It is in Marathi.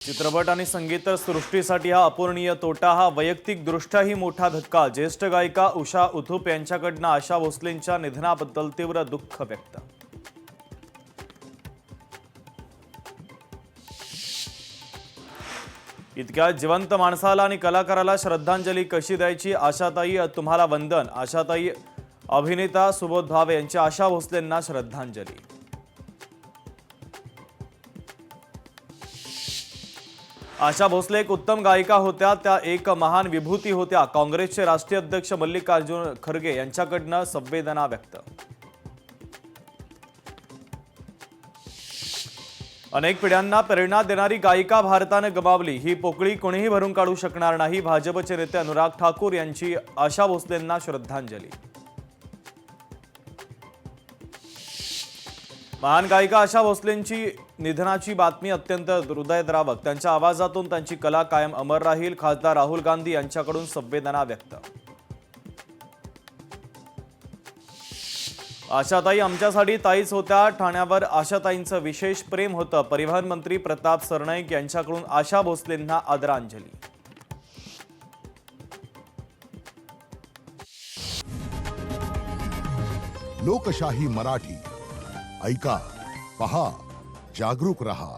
चित्रपट आणि संगीत सृष्टीसाठी हा अपूर्णीय तोटा, हा वैयक्तिकदृष्ट्याही मोठा धक्का। ज्येष्ठ गायिका उषा उथुप यांच्याकडून आशा भोसलेंच्या निधनाबद्दल तीव्र दुःख व्यक्त। इतक्या जिवंत माणसाला आणि कलाकाराला श्रद्धांजली कशी द्यायची? आशाताई तुम्हाला वंदन। आशाताई अभिनेता सुबोध भावे यांच्या आशा भोसलेंना श्रद्धांजली। आशा भोसले एक उत्तम गायिका होत्या, त्या एक महान विभूती होत्या। काँग्रेसचे राष्ट्रीय अध्यक्ष मल्लिकार्जुन खरगे यांच्याकडून संवेदना व्यक्त। अनेक पिढ्यांना प्रेरणा देणारी गायिका भारताने गमावली, ही पोकळी कोणीही भरून काढू शकणार नाही। भाजपचे नेते अनुराग ठाकूर यांची आशा भोसलेंना श्रद्धांजली। महान गायिका आशा भोसलेंची निधनाची बातमी अत्यंत हृदयद्रावक। त्यांच्या आवाजातून त्यांची कला कायम अमर राहील। खासदार राहुल गांधी यांच्याकडून संवेदना व्यक्त। आशाताई आमच्यासाठी ताईच होत्या। ठाण्यावर आशाताईंचं विशेष प्रेम होतं। परिवहन मंत्री प्रताप सरनाईक यांच्याकडून आशा भोसलेंना आदरांजली। लोकशाही मराठी ऐका, पहा, जागरूक रहा।